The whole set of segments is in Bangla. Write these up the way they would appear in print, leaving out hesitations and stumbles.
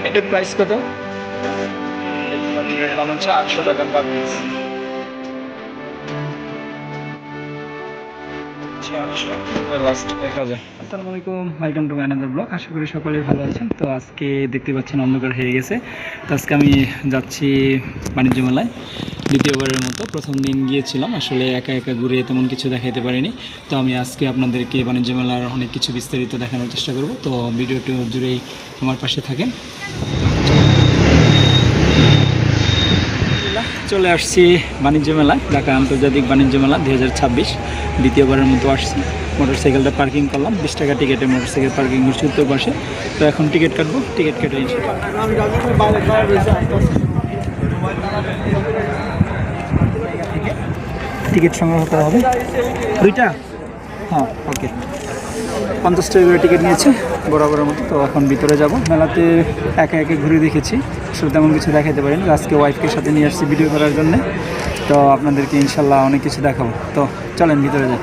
এটার প্রাইস কত? দাম হচ্ছে 800 টাকা পার পিস। আসসালামু আলাইকুম, welcome to my another blog. আশা করি সকলেই ভালো আছেন। তো আজকে দেখতে পাচ্ছেন অন্ধকার হয়ে গেছে। তো আজকে আমি যাচ্ছি বাণিজ্য মেলায় দ্বিতীয়বারের মতো। প্রথম দিন গিয়েছিলাম, আসলে একা একা ঘুরে তেমন কিছু দেখাতে পারিনি। তো আমি আজকে আপনাদেরকে বাণিজ্য মেলার অনেক কিছু বিস্তারিত দেখানোর চেষ্টা করব। তো ভিডিওটি জুড়েই আমার পাশে থাকেন। চলে আসছি বাণিজ্য মেলায়, ঢাকা আন্তর্জাতিক বাণিজ্য মেলা 2026 দ্বিতীয়বারের মতো আসছি। মোটরসাইকেলটা পার্কিং করলাম, 20 টাকা টিকিটে মোটরসাইকেল পার্কিং করছি উত্তর পাশে। তো এখন টিকিট কাটবো, টিকিট কেটে টিকিট সংগ্রহ করা হবে। দুইটা? হ্যাঁ, ওকে। 50 টাকা করে টিকিট নিয়েছে বরাবরের মতো। তো এখন ভিতরে যাব। মেলাতে একে একে ঘুরে দেখেছি, আসলে তেমন কিছু দেখাতে পারিনি। আজকে ওয়াইফকে সাথে নিয়ে আসছি ভিডিও করার জন্য। তো আপনাদেরকে ইনশাল্লাহ অনেক কিছু দেখাবো। তো চলেন ভিতরে যাই।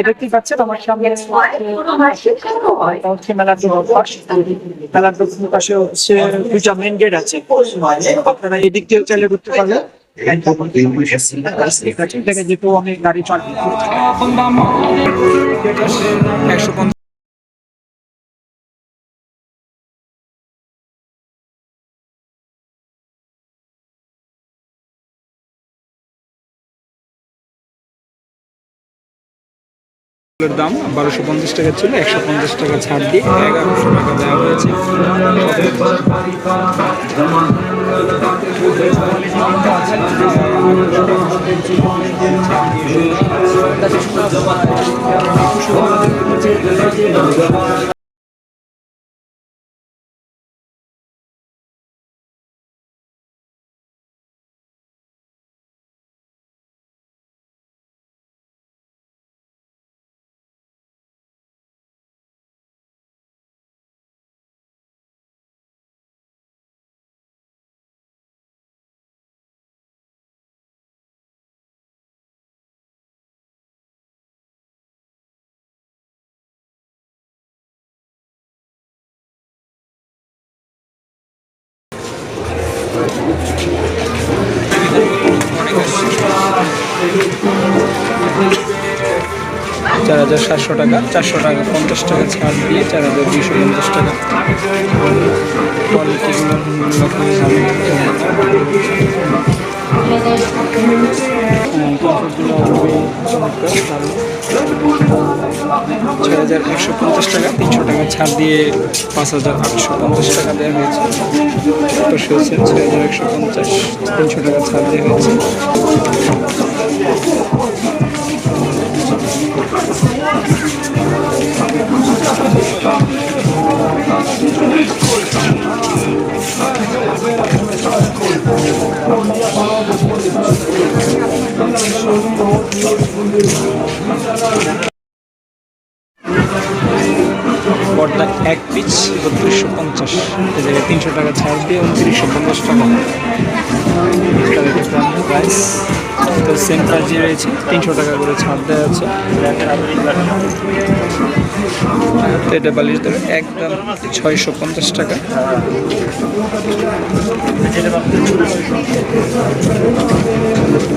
দেখতে পাচ্ছেন আমার সামনে মেলার দক্ষিণ পাশে হচ্ছে দুইটা মেইন গেট আছে। আপনারা এদিক দিয়ে চাইলে ঢুকতে পারবেন। যেহেতু আমি গাড়ি চালাই 150 দাম 1250 টাকা ছিল, 150 টাকা ছাড় দিয়ে 1100 টাকা দেওয়া হয়েছে। 4700 টাকা, 400 টাকা 50 টাকা ছাড় দিয়ে 4250 টাকা। কোয়ালিটিগুলো খুবই ভালো। 6150 টাকা, 300 টাকা ছাড় দিয়ে 5850 টাকা দেওয়া হয়েছে। 6150, 300 টাকা ছাড় দেওয়া হয়েছে। পর্দা এক পিস 3250, এই জায়গায় 300 টাকা ছাড় দিয়ে 2950 টাকা প্রাইস। তো সেম প্রাইসই রয়েছে, 300 টাকা করে ছাড় দেওয়া আছে। তো এটা বালিশ ধরে একদম 650 টাকা।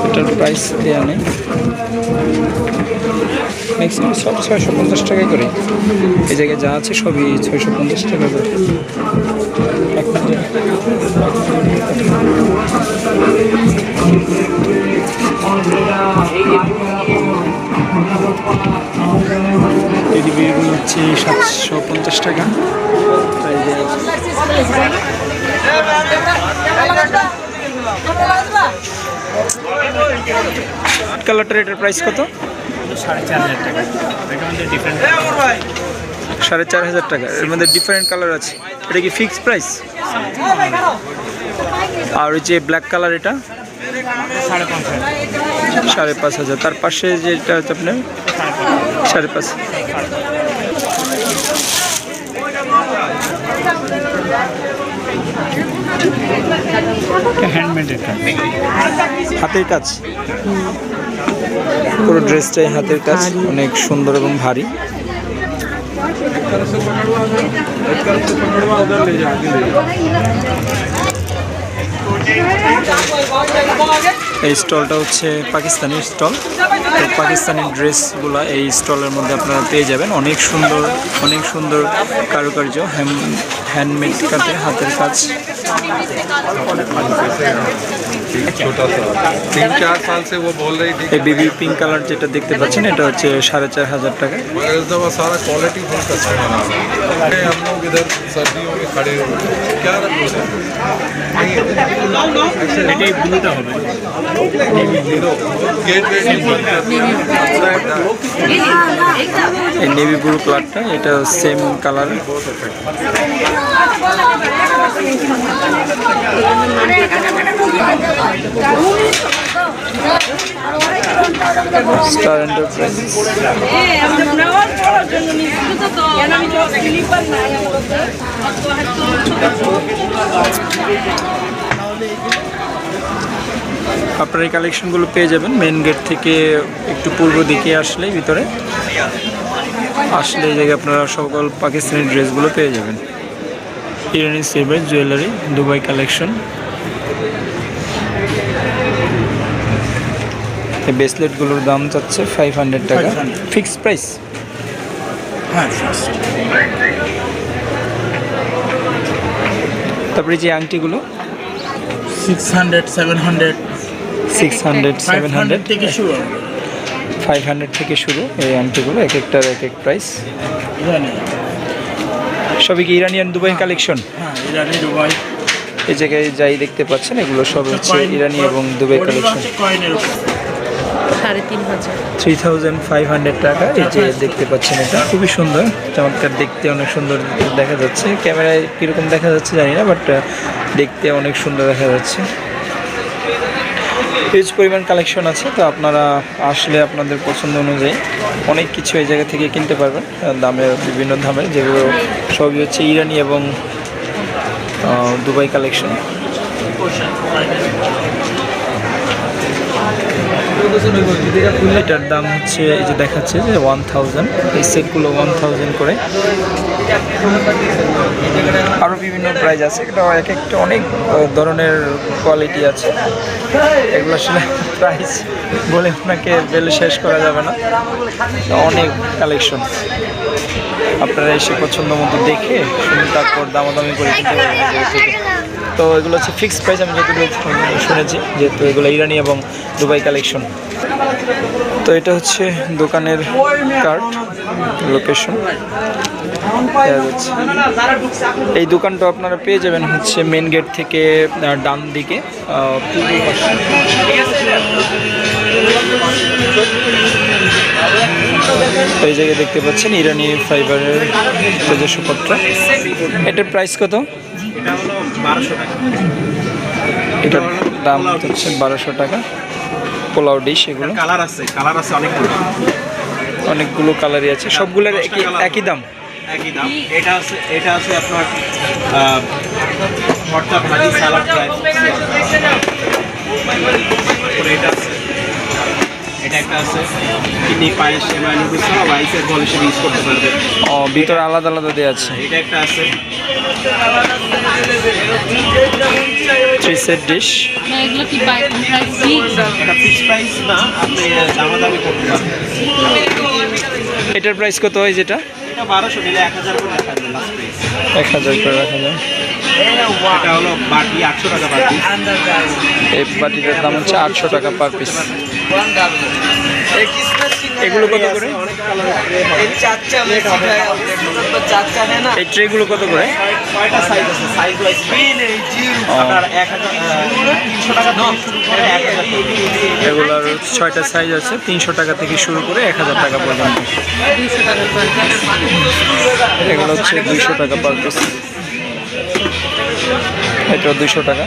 এটার প্রাইস দেওয়া নেই, ম্যাক্সিমাম সব 650 টাকা করে। এই জায়গায় যা আছে সবই 650 টাকা করে। টেডি বিয়ারগুলো হচ্ছে 750 টাকা। কালারটার এটার প্রাইস কত? 4,500 টাকা। এটার মধ্যে ডিফারেন্ট 4,500 টাকা। এর মধ্যে ডিফারেন্ট কালার আছে। এটা কি ফিক্সড প্রাইস? আর ওই যে ব্ল্যাক কালার এটা 5,500। তার পাশে যেটা হচ্ছে আপনার 5,500। হ্যান্ডমেড এটা। হাতের কাজ, পুরো ড্রেসটাই হাতের কাজ, অনেক সুন্দর এবং ভারী। এই স্টলটা হচ্ছে পাকিস্তানি স্টল। তো পাকিস্তানি ড্রেসগুলো এই স্টলের মধ্যে আপনারা পেয়ে যাবেন। অনেক সুন্দর কারুকার্য, হ্যান্ডমেড কাটে, হাতের কাজ। छोटा सा 3-4 साल से वो बोल रही थी এই বেবি পিঙ্ক কালার যেটা দেখতে পাচ্ছেন এটা হচ্ছে 4,500 টাকা। मगर इस दफा सारा क्वालिटी फुल कस्टमर आ रहा है। हम लोग इधर सर्दियों में खड़े हुए क्या रखो এটাই ব্লুটা হবে। गेट এই নেভি ব্লু কালারটা, এটা সেম কালার। Star enterprise. আপনার এই কালেকশনগুলো পেয়ে যাবেন মেন গেট থেকে একটু পূর্ব দিকে আসলেই, ভিতরে আসলে এই জায়গায় আপনারা সকল পাকিস্তানি ড্রেসগুলো পেয়ে যাবেন। ইরানি সিলভার জুয়েলারি, দুবাই কালেকশন। এই ব্রেসলেটগুলোর দাম চাচ্ছে 500 টাকা। Fixed price? হ্যাঁ, তারপরে যে আংটিগুলো 600, 700, 600, 700 থেকে শুরু। 500 থেকে শুরু এই আংটিগুলো, এক একটার এক এক প্রাইস। ইরানি। সবই কি ইরানিয়ান দুবাই কালেকশন? হ্যাঁ, ইরানি দুবাই। এই জায়গায় যাই দেখতে পাচ্ছেন এগুলো সব হচ্ছে ইরানি এবং দুবাই কালেকশন। কয়েনের উপর 3,500 টাকা। এই যে দেখতে পাচ্ছেন এটা খুবই সুন্দর, চমৎকার, দেখতে অনেক সুন্দর দেখা যাচ্ছে। ক্যামেরায় কীরকম দেখা যাচ্ছে জানি না, বাট দেখতে অনেক সুন্দর দেখা যাচ্ছে। হিউজ পরিমাণ কালেকশন আছে, তো আপনারা আসলে আপনাদের পছন্দ অনুযায়ী অনেক কিছু এই জায়গা থেকে কিনতে পারবেন দামের, বিভিন্ন দামের, যেগুলো সবই হচ্ছে ইরানি এবং দুবাই কালেকশন। এটার দাম হচ্ছে, এই যে দেখাচ্ছে যে 1000, এই সেটগুলো 1000 করে। আরও বিভিন্ন প্রাইস আছে, এটা এক একটা অনেক ধরনের কোয়ালিটি আছে। এগুলো আসলে প্রাইস বলে আপনাকে বেলে শেষ করা যাবে না, অনেক কালেকশন। আপনারা এসে পছন্দ মতো দেখে শুনে তারপর দামাদামি করে কিনতে পারবেন। তো এগুলো হচ্ছে ফিক্সড প্রাইস, আমি যতটুকু শুনেছি, যেহেতু এগুলো ইরানি এবং দুবাই কালেকশন। তো এটা হচ্ছে দোকানের কার্ড, লোকেশন। এই দোকানটা আপনারা পেয়ে যাবেন হচ্ছে মেন গেট থেকে ডান দিকে পূর্ব পাশে। এই জায়গায় দেখতে পাচ্ছেন ইরানি ফাইবারের তেজস্পত্র। এটার প্রাইস কত? এটার দাম হচ্ছে 1200 টাকা। পোলাও ডিশ, এগুলো কালার আছে অনেকগুলো কালারই আছে, সবগুলোর একই দাম। এটা আছে আপনার ভর্তা ভাজি সালাদ রাইস। এটা একটা আছে কিডনি পায়েস, সেমাই নুডলস সব রাইসের বল হিসেবে ইউজ করতে পারবে। ও, ভিতরে আলাদা আলাদা দেওয়া আছে। এটা একটা আছে 3 সেট ডিশ। এগুলো কি প্রাইস এটা ফিক্স প্রাইস না, আপনি দামাদামি করতে পারবেন। এটার প্রাইস কত হয়? যেটা এটা 1200 নিলে 1000 করে রাখা যাবে লাস্ট প্রাইস। 1000 করে রাখা যায়। এটা হলো বাটি 800 টাকা পার পিস। এই বাটিটার দাম হচ্ছে 800 টাকা পার পিস। এগুলো কত করে? এই ট্রেগুলো কত করে? কয়টা সাইজ আছে? সাইজ ওয়াইজ আপনার 300 টাকা থেকে শুরু করে 1000 টাকা। এগুলোর 6টা সাইজ আছে, 300 টাকা থেকে শুরু করে 1000 টাকা পর্যন্ত। এগুলো হচ্ছে 200 টাকা পার পিস, এটা 200 টাকা।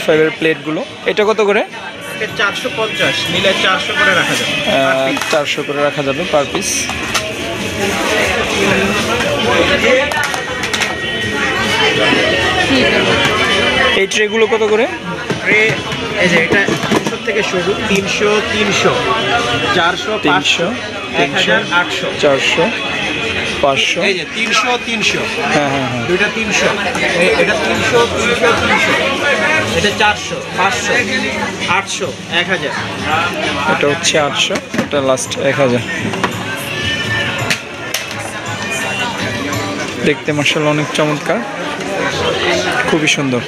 ফাইভের প্লেটগুলো এটা কত করে? 450 নিলে 400 করে রাখা যাবে, 400 করে রাখা যাবে পার পিস। এই ট্রেগুলো কত করে? ট্রে এই যে এটা 300 থেকে শুরু, 300, 400, 500, 1000, 800, 400, 500। এই যে 300, 300, হ্যাঁ হ্যাঁ হ্যাঁ, দুইটা 300, এটা 300, 300, 300, এটা 400, 500, 800, 1000। এটা হচ্ছে 800, এটা লাস্ট 1000। দেখতে মাশাআল্লাহ অনেক চমৎকার, খুবই সুন্দর।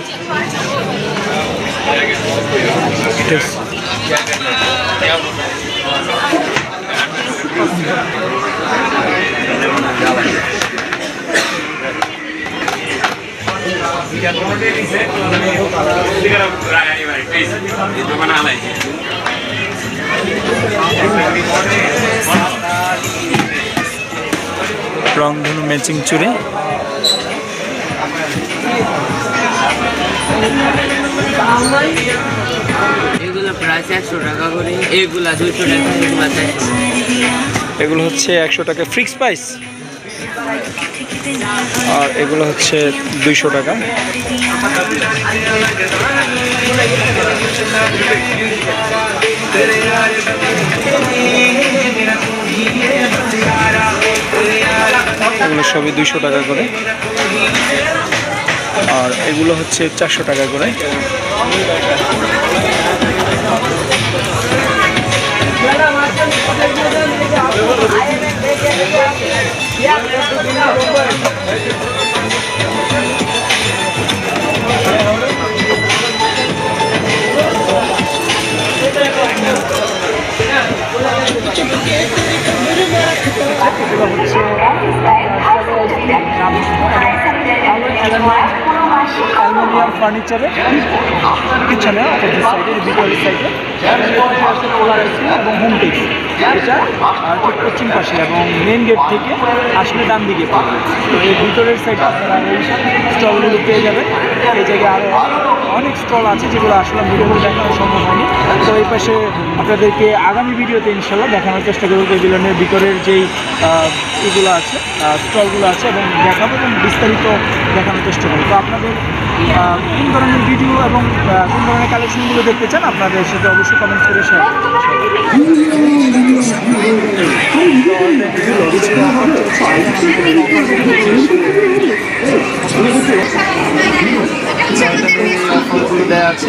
রংধনু ম্যাচিং চুড়ি, এগুলো প্রায় 100 টাকা করে, এগুলা 200 টাকা, এগুলা 400 টাকা। এগুলো হচ্ছে 100 টাকা ফিক্স প্রাইস, আর এগুলো হচ্ছে 200 টাকা। এগুলো সবই 200 টাকা করে, আর এগুলো হচ্ছে 400 টাকা করে। অ্যালুমিনিয়াম ফার্নিচারের পিছনে অপোজিট সাইডে, ভিতরের সাইডে এবং হোম টেক্স, এটা ঠিক পশ্চিম পাশে এবং মেন গেট থেকে আসলে ডান দিকে পাবে। তো এই ভিতরের সাইডে আপনারা এই স্টলগুলো পেয়ে যাবেন। এই জায়গায় আরও অনেক স্টল আছে যেগুলো আসলে ভিডিওতে দেখানো সম্ভব হয়নি। তো এই পাশে আপনাদেরকে আগামী ভিডিওতে ইনশাল্লাহ দেখানোর চেষ্টা করবো প্যাভিলিয়নের ভিতরের যেই এগুলো আছে, স্টলগুলো আছে, এবং দেখাবো এবং বিস্তারিত দেখানোর চেষ্টা করবো। তো আপনাদের কোন ধরনের ভিডিও এবং কোন ধরনের কালেকশনগুলো দেখতে চান আপনাদের সাথে অবশ্যই কমেন্ট করে শেয়ার দেওয়া আছে।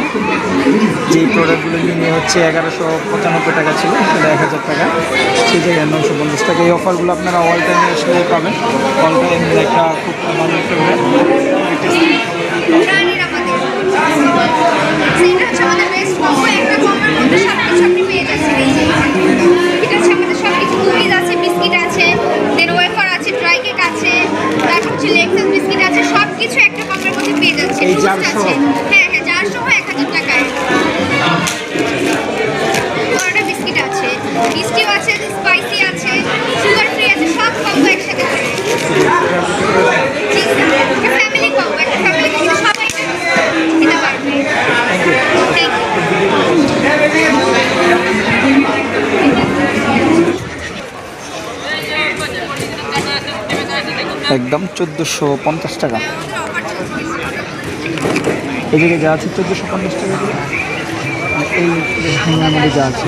যেই প্রোডাক্টগুলো নিয়ে হচ্ছে 1195 টাকা ছিল, সেটা 1000 টাকা, সেই জায়গায় 950 টাকা। এই অফারগুলো আপনারা অল টাইমে আসলে পাবেন। অল টাইম একটা খুব ভালো একটা সবকিছু একটা কমের মধ্যে পেয়ে যাচ্ছে। এই জারসহ, হ্যাঁ হ্যাঁ, জারসহ 1000 টাকায়। বড়টা বিস্কিট আছে, মিষ্টিও আছে, স্পাইসি আছে, সুগার ফ্রি আছে, সব কম্বো একসাথে করে। ফ্যামিলি কম্বো, একটা ফ্যামিলি কম্বো সবাই খেতে পারবে। থ্যাংক একদম 1450 টাকা। এই জায়গায় যা আছে 1450 টাকা করে। এই মধ্যে যা আছে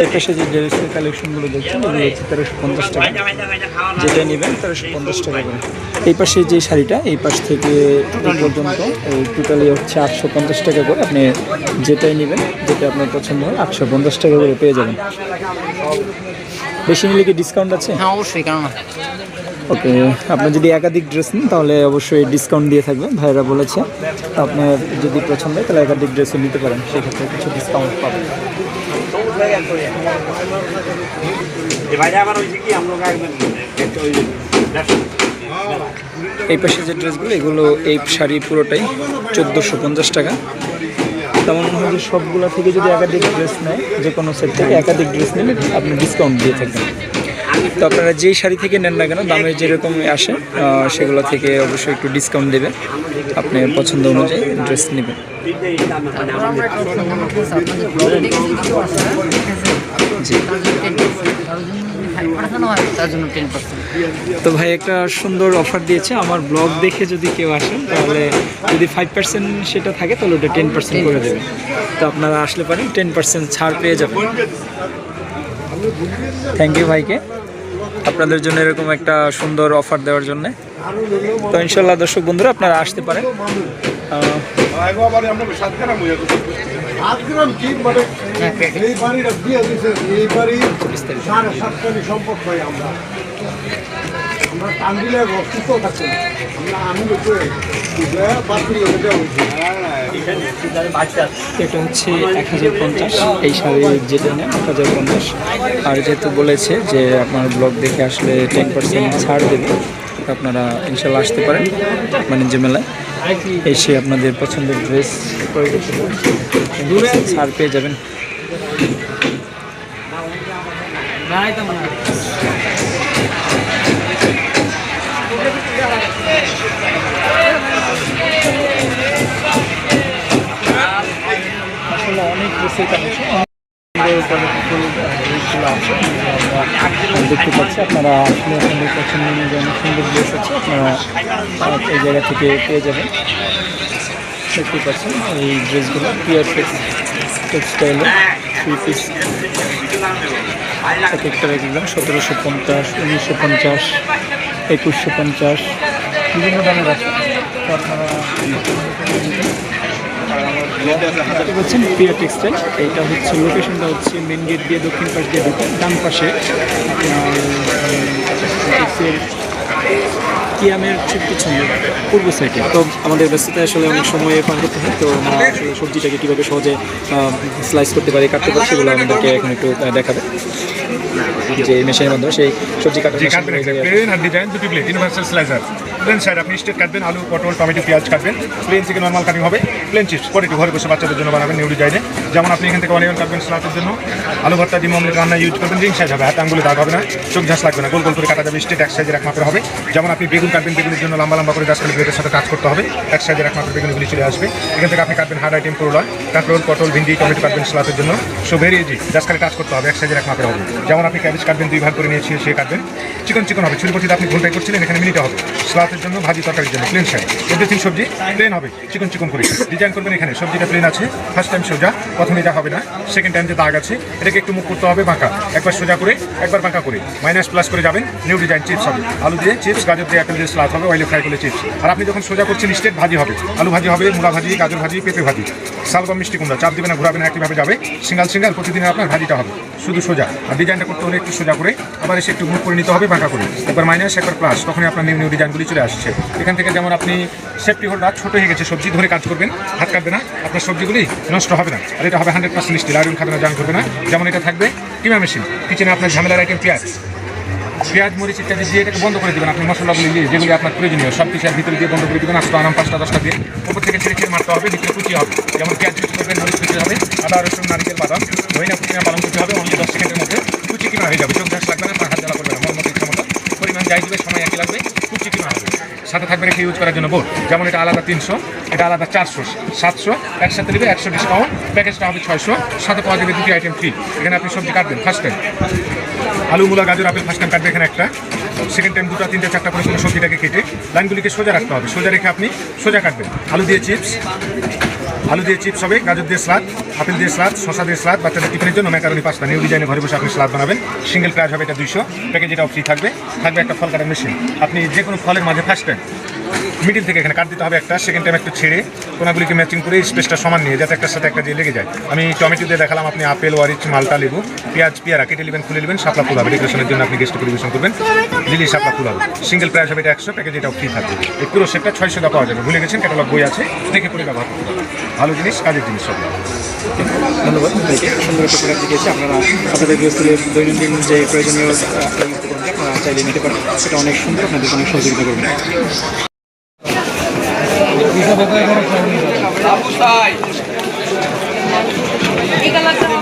এই পাশে যে ড্রেসের কালেকশনগুলো দেখছেন এগুলো হচ্ছে 1350 টাকা, যেটা নেবেন 1350 টাকা করে। এই পাশে যে শাড়িটা এই পাশ থেকে এই পর্যন্ত এই টোটালি হচ্ছে 850 টাকা করে। আপনি যেটাই নেবেন, যেটা আপনার পছন্দ হয় 850 টাকা করে পেয়ে যাবেন। বেশি নিলে কি ডিসকাউন্ট আছে? হ্যাঁ অবশ্যই, কেন না। ওকে, আপনি যদি একাধিক ড্রেস নেন তাহলে অবশ্যই ডিসকাউন্ট দিয়ে থাকবেন, ভাইরা বলেছে। তো আপনার যদি পছন্দ হয় তাহলে একাধিক ড্রেসও নিতে পারেন, সেক্ষেত্রে কিছু ডিসকাউন্ট পাবেন। এই পাশে যে ড্রেসগুলো এগুলো এই শাড়ি পুরোটাই 1450 টাকা। তেমন মনে হয় যে সবগুলো থেকে যদি একাধিক ড্রেস নেয়, যে কোনো সেট থেকে একাধিক ড্রেস নিলে আপনি ডিসকাউন্ট দিয়ে থাকবেন। তো আপনারা যেই শাড়ি থেকে নেন না কেন দামের যেরকম আসে সেগুলো থেকে অবশ্যই একটু ডিসকাউন্ট দেবে, আপনি পছন্দ অনুযায়ী ড্রেস নেবেন। জি, তো ভাই একটা সুন্দর অফার দিয়েছে, আমার ব্লগ দেখে যদি কেউ আসেন তাহলে যদি 5% সেটা থাকে তাহলে ওটা 10% করে দেবে। তো আপনারা আসলে পারেন, 10% ছাড় পেয়ে যাবেন। থ্যাংক ইউ ভাইকে আপনাদের জন্য এরকম একটা সুন্দর অফার দেওয়ার জন্য। তো ইনশাল্লাহ দর্শক বন্ধুরা আপনারা আসতে পারেন। এটা হচ্ছে 1050, এই শাড়ি যেটা নেন 1050। আর যেহেতু বলেছে যে আপনার ব্লগ দেখে আসলে 10% ছাড় দেবে, আপনারা ইনশাল্লাহ আসতে পারেন বাণিজ্য মেলায়, এসে আপনাদের পছন্দের ড্রেস ক্রয় করতে পারেন, ছাড় পেয়ে যাবেন। আসলে অনেক ড্রেসের কালেকশন দেখতে পাচ্ছি, আপনারা আসলে আপনাদের পছন্দ অনুযায়ী অনেক সুন্দর ড্রেস আছে, আপনারা এই জায়গা থেকে পেয়ে যাবেন। দেখতে পাচ্ছেন এই ড্রেসগুলো পিওর টেক্সটাইলের 3 পিস, এক একটা একদম 1750, 1950, 2150 বিভিন্ন দামের আছে। তো আপনারা দেখতে পাচ্ছেন পিওর টেক্সটাইল। এইটা হচ্ছে লোকেশনটা হচ্ছে মেন গেট দিয়ে দক্ষিণ পাশ দিয়ে ঢুকে ডান পাশে আপনার কিয়ামের ঠিক পিছনে পূর্ব সাইডে। তো আমাদের ব্যস্ততা আসলে অনেক সময় পার করতে হয়, তো আমরা আসলে সবজিটাকে কীভাবে সহজে স্লাইস করতে পারি, কাটতে পারি, সেগুলো আমাদেরকে এখন একটু দেখাবে যে মেশিনের মাধ্যমে সেই সবজি কাটার প্লেন আর ডিজাইন দুটি plate universal slicer. Plain side আপনি স্টেট কাটবেন, আলু পটল টমেটো পেঁয়াজ কাটবেন। প্লেন থেকে নর্মাল কাটিং হবে, প্লেন চিপস পটেটো ঘরে বসে বাচ্চাদের জন্য বানাবেন নিউ ডিজাইনে। যেমন আপনি এখান থেকে অনিয়ন কাটবেন সালাদের জন্য, আলু ভর্তা ডিম অমলেট রান্না ইউজ করবেন, রিং সাইজ হবে, হাতে আঙ্গুলে দাগ হবে না, চোখ ঝাঁস লাগবে না, গোল গোল করে কাটা যাবে, স্টেট এক সাইজের এক মাপের হবে। যেমন আপনি বেগুন কাটবেন, বেগুনের জন্য লম্বা লম্বা করে 10 কালি ব্লেডের সাথে কাজ করতে হবে, এক সাইজের এক মাপের বেগুনগুলি চলে আসবে। এখান থেকে আপনি কাটবেন হার্ড আইটেম করলা, কাঁকরোল পটল ভিন্ডি টমেটো কাটবেন সালাদের জন্য, সো ভেরি ইজি, 10 কালি কাজ করতে হবে, এক সাইজের এক মাপের হবে। যেমন আপনি ক্যাবেজ কাটবেন 2 ভাগ করে নিয়েছি, সে কাটবেন চিকন চিকন হবে, ছুরি আপনি ঘন্টায় করছিলেন, এখানে মিনিটে হবে। সালাদের জন্য ভাজি তরকারির জন্য প্লেন সাইড, এভরিথিং সবজি প্লেন হবে, চিকন চিকন করে ডিজাইন করবেন। এখানে সবজিটা প্লেন আছে, ফার্স্ট টাইম সোজা, প্রথমে যা হবে না, সেকেন্ড টাইম যে দাগ আছে এটাকে একটু মুখ করতে হবে বাঁকা, একবার সোজা করে একবার বাঁকা করে মাইনাস প্লাস করে যাবেন। নিউ ডিজাইন চিপস হবে, আলু দিয়ে চিপস, গাজর দিয়ে অ্যাপেল দিয়ে সালাদ হবে, অয়েলে ফ্রাই করলে চিপস। আর আপনি যখন সোজা করছেন স্টেট ভাজি হবে, আলু ভাজি হবে, মূলা ভাজি, গাজর ভাজি, পেঁপে ভাজি, শালগম মিষ্টি কুমড়া, চাপ দেবেন না, ঘুরাবেন না, একইভাবে যাবে, সিঙ্গাল সিঙ্গাল প্রতিদিনের আপনার ভাজিটা হবে শুধু সোজা। আর ডিজাইনটা করতে হলে একটু সোজা করে আবার এসে একটু মুখ করে নিতে হবে বাঁকা করে, একবার মাইনাস একবার প্লাস, তখনই আপনার নিউ নিউ ডিজাইনগুলি চলে আসছে। এখান থেকে যেমন আপনি সেফটি হোল্ডার ছোট হয়ে গেছে, সবজি ধরে কাজ করবেন, হাত কাটবে না, আপনার সবজিগুলি নষ্ট হবে না। আর এটা হবে 100% স্টিল, আয়রন খাবে না, জাম করবে না। যেমন এটা থাকবে কিমা মেশিন, কিচেনে আপনার ঝামেলার আইটেম পেঁয়াজ মরিচ ইত্যাদি দিয়ে এটাকে বন্ধ করে দেবেন। আপনি মশলাগুলি দিয়ে যেগুলি আপনার প্রয়োজনীয় সব কিছু ভিতরে দিয়ে বন্ধ করে দেবেন, 8 আনাম 5টা 10টা দিয়ে উপর থেকে ছেড়ে ছেড়ে মারতে হবে, ভিতরে কুচি হবে। যেমন পেঁয়াজ কুচি করবেন, মরিচ কুচি হবে, আদা রসুন নারিকেল বাদাম ধইনা কুচি পালন করতে হবে, অনলি 10 সেকেন্ডের মধ্যে কুচি কিমা হয়ে যাবে, চোখ ঝাঁস লাগবে না, হাত জ্বালা করবে না, মন মতো ইচ্ছা মতো পরিমাণ যাই দিবে, সময় একই লাগবে, কুচি কিমা হবে। সাথে থাকবে রেখে ইউজ করার জন্য বোর্ড, যেমন এটা আলাদা 300, এটা আলাদা 400, 700, একসাথে নেবে 100 ডিসকাউন্ট, প্যাকেজটা হবে 600, সাথে পাওয়া যাবে 2টি আইটেম ফ্রি। এখানে আপনি সবজি কাটবেন ফার্স্ট টাইম, আলু মূলা গাজর আপেল ফার্স্ট টাইম কাটবে এখানে একটা, সেকেন্ড টাইম 2টা 3টা 4টা করে কোনো সবজিটাকে কেটে লাইনগুলিকে সোজা রাখতে হবে, সোজা রেখে আপনি সোজা কাটবেন। আলু দিয়ে চিপস, আলু দিয়ে চিপস হবে, গাজর দিয়ে স্লাদ, আপেল দিয়ে স্লাদ, শসা দিয়ে স্লাদ, বাচ্চাদের টিফিনের জন্য ম্যাকারনি পাস্তা নিউ ডিজাইনে ঘরে বসে আপনি স্লাদ বানাবেন। সিঙ্গেল প্রাইস হবে এটা 200, প্যাকেজ এটাও ফ্রি থাকবে একটা ফল কাটার মেশিন। আপনি যে কোনো ফলের মাঝে ফার্স্ট টাইম মিডিল থেকে এখানে কাট দিতে হবে একটা, সেকেন্ড টাইম একটু ছেড়ে কোনাগুলিকে ম্যাচিং করে স্পেসটা সমান নিয়ে যাতে একটার সাথে একটা দিয়ে লেগে যায়। আমি টমেটো দিয়ে দেখালাম, আপনি আপেল, ওয়ারিচ, মালটা লেবু, পেঁয়াজ, পেয়ারা কেটে নেবেন, খুলে নেবেন, শাপলা ফুল হবে ডেকোরেশনের জন্য, আপনি গেস্টে পরিবেশন করবেন, লিলি শাপলা ফুল হবে। সিঙ্গেল প্রাইস হবে এটা 100, প্যাকেজ এটাও ফ্রি থাকবে। এই পুরো সেটটা 600 টাকা পাওয়া যাবে, ভুলে গেছেন ক্যাটালগ বই আছে, দেখে পড়ে ব্যবহার করতে পারবেন। ভালো জিনিস, কাজের জিনিস সব। ধন্যবাদ ভাইকে, সুন্দর একটা প্রোডাক্ট দেখিয়েছি। আপনারা আপনাদের গৃহস্থলীর দৈনন্দিন যে প্রয়োজনীয় উপকরণটি আপনারা চাইলে নিতে পারেন, সেটা অনেক সুন্দর, আপনাদের অনেক সহযোগিতা করবে।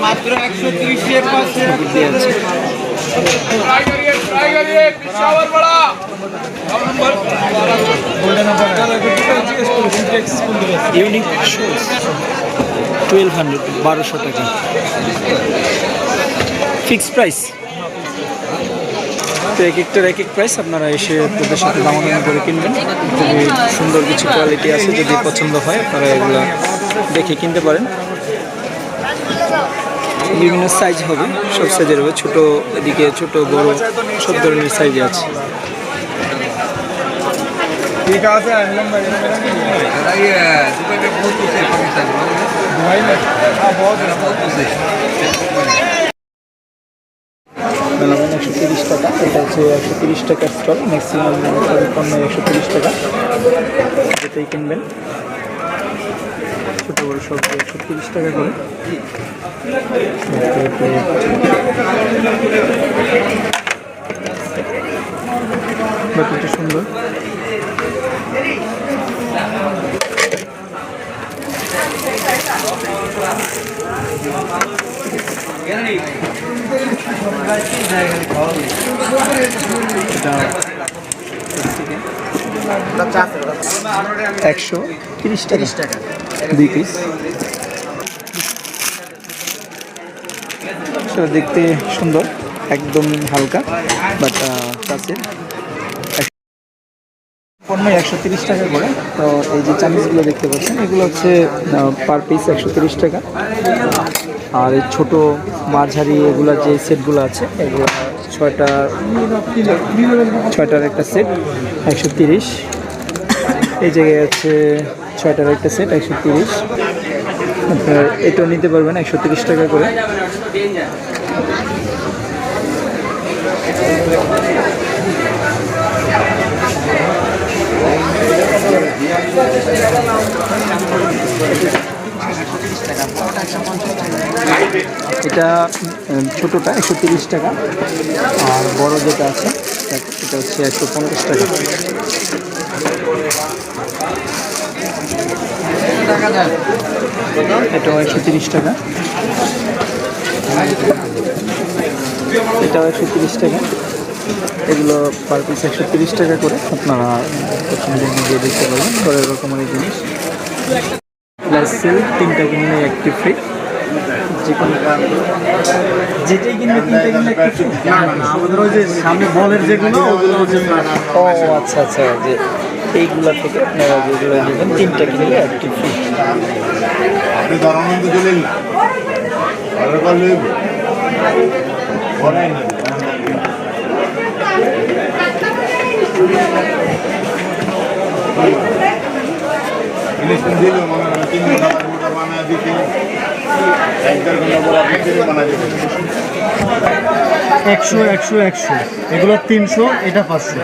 মাত্র 130 ইউনিক শুজ 1200, 1200 টাকা ফিক্সড প্রাইস। তো এক একটার এক এক প্রাইস, আপনারা এসে আপনাদের সাথে দামাদামি করে কিনবেন। খুবই সুন্দর কিছু কোয়ালিটি আছে, যদি পছন্দ হয় আপনারা এগুলো দেখে কিনতে পারেন। বিভিন্ন সাইজ হবে, সব সাইজের হবে, ছোটো এদিকে ছোট বড় সব ধরনের সাইজে আছে। ঠিক আছে মেলামাইন 130 টাকা, এটা হচ্ছে 130 টাকার স্টল। ম্যাক্সিমাম পণ্য 130 টাকা, যেটাই কিনবেন ছোটো বড় সব 130 টাকা করে। বাকিটা সুন্দর। এটা 130 টাকা 2 পিস। সেটা দেখতে সুন্দর, একদম হালকা, বাট কাছে পণ্য 130 টাকা করে। তো এই যে চামিচগুলো দেখতে পাচ্ছেন, এগুলো হচ্ছে পার পিস 130 টাকা। আর এই ছোটো মাঝারি এগুলা যে সেটগুলো আছে, এগুলো 6টার একটা সেট 130। এই জায়গায় আছে 6টার একটা সেট 130। আপনার এটাও নিতে পারবেন 130 টাকা করে। এটা ছোটোটা 130 টাকা, আর বড় যেটা আছে এটা হচ্ছে 150 টাকা। এটাও 130 টাকা, এটাও 130 টাকা। এগুলো পার পিস 130 টাকা করে। আপনারা পছন্দের মধ্যে দেখতে পাবেন, বড় রকমের জিনিস। প্লাস সেল 3টা কিনলে 1টি ফ্রি। যে কোনো যেটাই কিনবে 3টা কিনলে 1টি ফ্রি। আমাদের ওই যে সামনে বলের যেগুলো, ওগুলো হচ্ছে ও আচ্ছা আচ্ছা, যে এইগুলা থেকে আপনারা যেগুলো নেবেন 3টা কিনলে 1টি ফ্রি। আপনি দারানন্দ চলেন না অর্ডার করলে বলাই না ইলেকশন দিল মনে হয় 3 ঘন্টা বানায় দিতে 1.5 ঘন্টা পর আপনি কিনে বানায় দেবেন 100 100 100, এগুলো 300, এটা 500।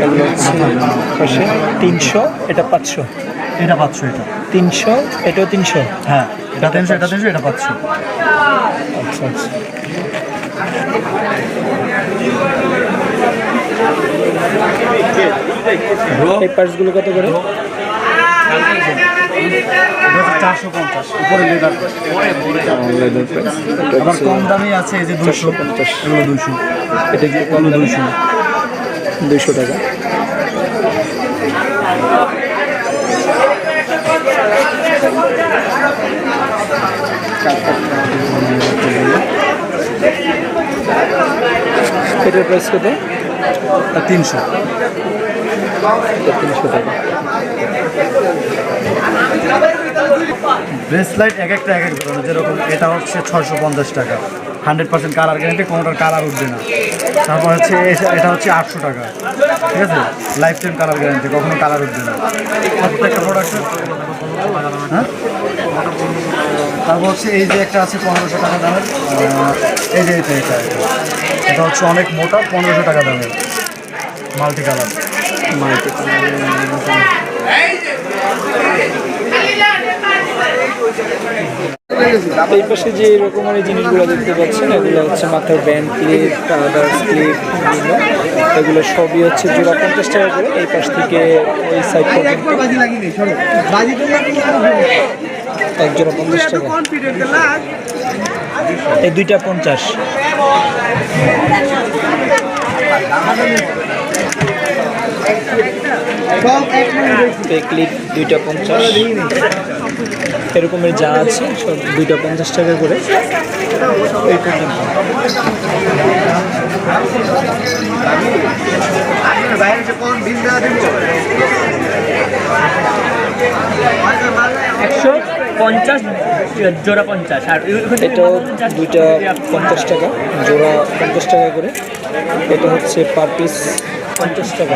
এগুলো হচ্ছে পাশে 300, এটা 500, এটা 500, এটা 300, এটাও 300। হ্যাঁ, এটা 300, এটা 300, এটা 500। আচ্ছা আচ্ছা। এই পার্টসগুলো কত করে? 450 উপরে লেদার। Leather price. আবার কম দামি আছে, এই যে 250, এগুলো 200। এটা কি কম 200 টাকা। এটার প্রাইস কত? 300 300 টাকা। ব্রেসলাইট এক একটা এক এক ধরনের, যেরকম এটা হচ্ছে 650 টাকা, 100% কালার গ্যারেন্টি, কোনোটার কালার উঠবে না। তারপর হচ্ছে এটা হচ্ছে 800 টাকা, ঠিক আছে, লাইফ টাইম কালার গ্যারেন্টি, কখনো কালার উঠবে না প্রত্যেকটা প্রোডাক্টের। হ্যাঁ, তারপর হচ্ছে এই যে একটা আছে 1500 টাকা দামের, এই যে এটা হচ্ছে অনেক মোটা, 1500 টাকা দামের, মাল্টি কালার। এই পাশে যে এরকমের এই জিনিসগুলো দেখতে পাচ্ছেন, এগুলো হচ্ছে মাথার ব্যান্ড ক্লিপ, আদার্স ক্লিপ, এগুলো সবই হচ্ছে জোড়া 50 টাকা করে। এই পাশ থেকে ওই সাইড পর্যন্ত এক জোড়া 50 টাকা, এই দুইটা 50। এই ক্লিপ দুইটা 50, এরকমের যা আছে সব দুইটা 50 টাকা করে। এই পর্যন্ত জোড়া 50 আর এটাও দুইটা 50 টাকা, জোড়া 50 টাকা করে। এটা হচ্ছে পার পিস 50 টাকা।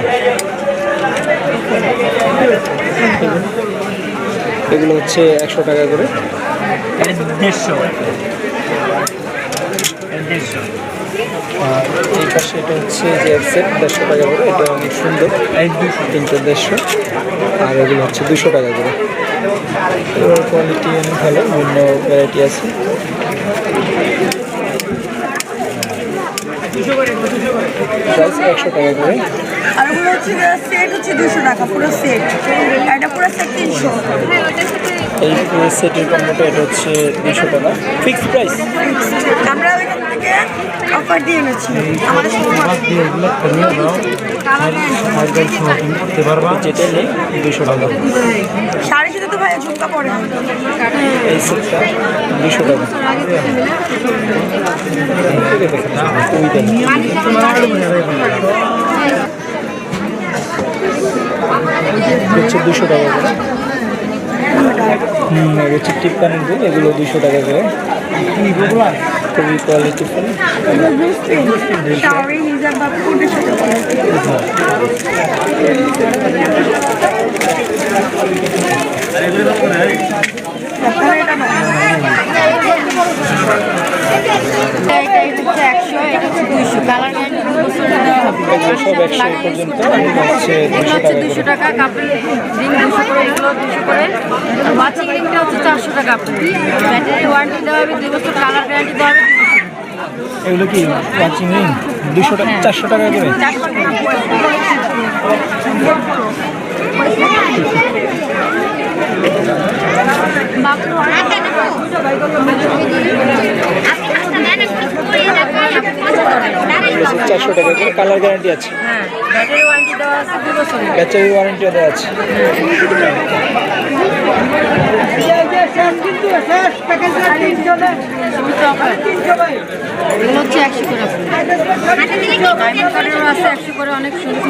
এগুলো হচ্ছে 100 টাকা করে। 150 আর এই পাশে এটা হচ্ছে যে সেট 150 টাকা করে, এটা অনেক সুন্দর, 300-150। আর এগুলো হচ্ছে 200 টাকা করে। এগুলোর কোয়ালিটি অনেক ভালো, বিভিন্ন ভ্যারাইটি আছে। প্রাইস 100 টাকা করে। আর ওগুলো হচ্ছে সেট হচ্ছে 200 টাকা, পুরো সেট। এটা পুরো সেট 300। এই সেটের কম্বোটা এটা হচ্ছে 200 টাকা, ফিক্সড প্রাইস। আমরা ওইখান থেকে অফার দিয়ে এনেছি আমাদের যেটা নেই 200 টাকা। শাড়ি সাথে তো ভাইয়া ঝুমকা পরে। এই সেটটা 200 টাকা। হচ্ছে 200 টাকা করে। হচ্ছে টিপ্পানির দুল, এগুলো 200 টাকা করে, খুবই কোয়ালিটি ফুল। শাড়ি হিজাব বা কোটের সাথে পরে। এটা না, এটা হচ্ছে 100, এটা হচ্ছে 200। কালার গ্যারান্টি 2 বছরের দেওয়া হবে। এগুলো সব 100 পর্যন্ত, এগুলো হচ্ছে 200 টাকা করে। 200 টাকা, কাপড় রিং 200 করে, এগুলো 200 করে। ওয়াচিং রিংটা হচ্ছে 400 টাকা। ব্যাটারি ওয়ারেন্টি দেওয়া হবে 2 বছর, কালার গ্যারান্টি দেওয়া হবে 2 বছর। এগুলো কি ওয়াচিং রিং 200 টাকা, 400 টাকা করে। এগুলো হচ্ছে 400 টাকা করে, কালার গ্যারান্টি আছে, হ্যাঁ, ব্যাটারি ওয়ারেন্টি দেওয়া আছে 2 বছর। ব্যাটারি ওয়ারেন্টিও দেওয়া আছে। এগুলো হচ্ছে 100 করে। ডায়মন্ড কালারও আছে 100 করে, অনেক সুন্দর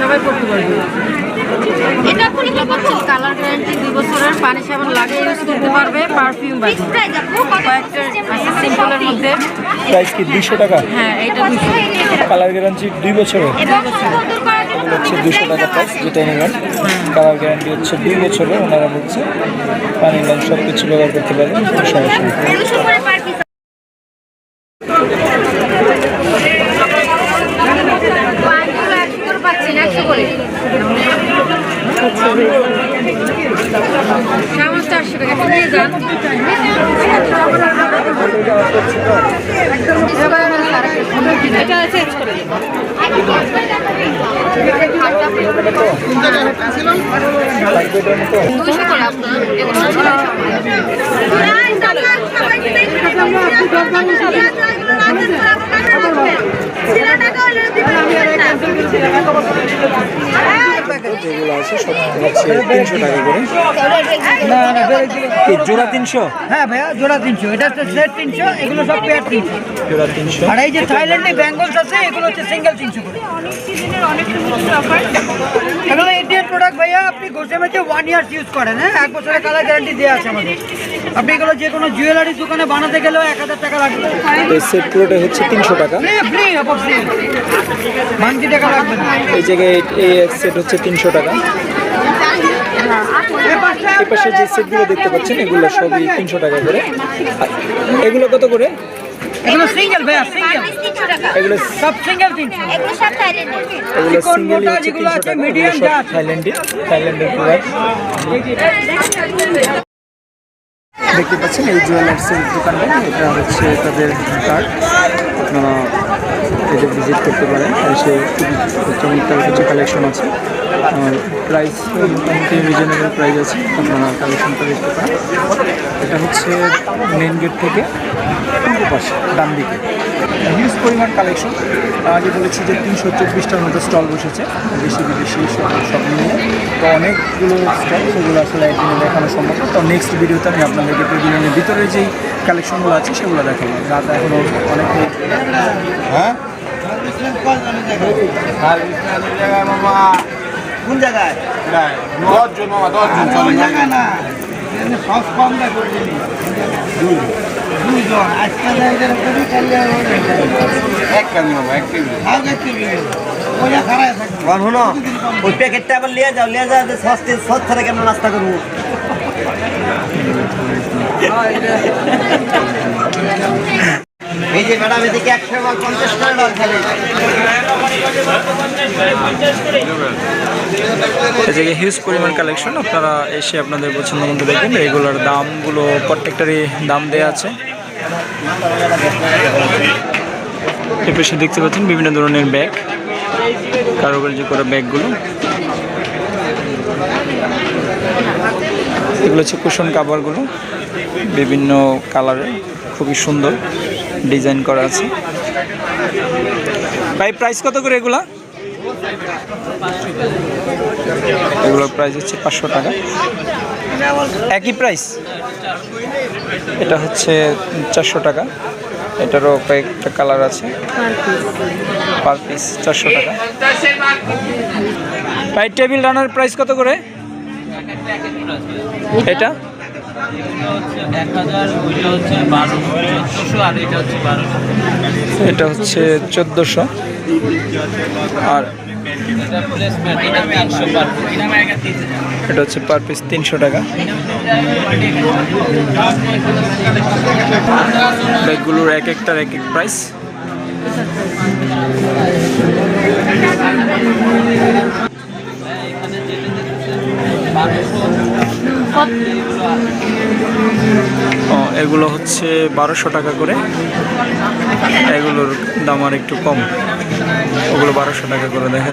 সবাই পড়তে পারবে। এটা কালার গ্যারান্টি 2 বছরের, পানি সাবান লাগিয়ে ইউজ করতে পারবে, পারফিউম বাজে। কয়েকটা আছে সিম্পলের মধ্যে। প্রাইস কি 200 টাকা? হ্যাঁ, এটা 200। কালার গ্যারান্টি 2 বছরের, এগুলো হচ্ছে 200 টাকা প্রাইস, যেটা নেবেন। কালার গ্যারান্টি হচ্ছে 2 বছরের, ওনারা বলছে পানি লাইন সব কিছু ব্যবহার করতে পারবেন, কোনো সমস্যা নেই। সামান্য 400 টাকা নিয়ে যান। এটা চেঞ্জ করে দিন। 200 করে আপনার যেগুলো আছে সব হচ্ছে 300 টাকা করে। এই জোড়া 300? হ্যাঁ ভাইয়া, জোড়া 300, এটা হচ্ছে সেট 300, এগুলো সব পেয়ার 300। জোড়া 300। আর এই যে থাইল্যান্ডে বেঙ্গলস আছে, এগুলো হচ্ছে সিঙ্গেল 300 করে। এগুলো ইন্ডিয়ান প্রোডাক্ট ভাইয়া, আপনি ঘষে মেজে 1 ইয়ার ইউজ করেন, হ্যাঁ, 1 বছরের কালার গ্যারান্টি দেওয়া আছে আমাদের। আপনি এগুলো যে কোনো জুয়েলারি দোকানে বানাতে গেলেও 1000 টাকা লাগবে। এই সেট পুরোটা হচ্ছে 300 টাকা। ফ্রি অবশ্যই, মানকি টাকা লাগবে না। এই জায়গায় এই এক সেট হচ্ছে 300 টাকা। এই পাশে যে সেটগুলো দেখতে পাচ্ছেন এগুলো সবই 300 টাকা করে। আর এগুলো কত করে? এগুলো সিঙ্গেল ভাইয়া, সিঙ্গেল, এগুলো সব সিঙ্গেল 300। এগুলো সব থাইল্যান্ডের। এগুলো চিকন সিঙ্গেলই মোটা হচ্ছে যেগুলো 300 আছে, টাকা। medium এগুলো যা সব আছে। থাইল্যান্ডের প্রোডাক্ট। দেখতে পাচ্ছেন এই জুয়েলার্সের দোকানটা, এটা হচ্ছে তাদের কার্ড, আপনারা এটা ভিজিট করতে পারেন। এসে খুবই চমৎকার কিছু কালেকশন আছে, আর প্রাইস মোটামুটি রিজনেবল প্রাইস আছে, আপনারা কালেকশনটা দেখতে পারেন। এটা হচ্ছে মেন গেট থেকে পূর্ব পাশে ডান দিকে হিউজ পরিমাণ কালেকশন। আগে বলেছি যে 324টার মতো স্টল বসেছে, দেশি বিদেশি সব নিয়ে। তো অনেকগুলো স্টল, সেগুলো আসলে একদিনে দেখানো সম্ভব না। তো নেক্সট ভিডিওতে আমি আপনাদেরকে প্যাভিলিয়নের ভিতরে যেই কালেকশনগুলো আছে সেগুলো দেখাবো। রাত এখনও অনেক। হ্যাঁ কোন জায়গায়? 10 জন মামা, 10 জন চলে না, সব কম না করে দিলি। দুইজন আজকাল এদের কবি কালিয়া এক কানি মামা, এক টেবিল। খাও দেখতে দিবে, ওইটা খারাপ থাকবে। শুনো, ওই প্যাকেটটা আবার লিয়ে যাও, যে সস ছাড়া কেন নাস্তা করবো? এই যে ম্যাডাম, এদিকে 150 করে লন খালি। এই জায়গায় হিউজ পরিমাণ কালেকশন, আপনারা এসে আপনাদের পছন্দ মতো দেখবেন। এগুলোর দামগুলো প্রত্যেকটারই দাম দেওয়া আছে। এ পাশে দেখতে পাচ্ছেন বিভিন্ন ধরনের ব্যাগ, কারুকার্য করা ব্যাগগুলো। এগুলো হচ্ছে কুশন কাভারগুলো, বিভিন্ন কালারের, খুবই সুন্দর ডিজাইন করা আছে। ভাই প্রাইস কত করে এগুলা? এগুলোর প্রাইস হচ্ছে 500 টাকা। একই প্রাইস? এটা হচ্ছে 400 টাকা। এটারও কয়েকটা কালার আছে, পার পিস 400 টাকা। ভাই টেবিল রানার প্রাইস কত করে? এটা এটা হচ্ছে 1400, আর এটা হচ্ছে পার পিস 300 টাকা। ব্যাগগুলোর এক একটার এক এক প্রাইস। এগুলো হচ্ছে 1200 টাকা করে। এগুলোর দাম আর একটু কম, ওগুলো 1200 টাকা করে। দেখেন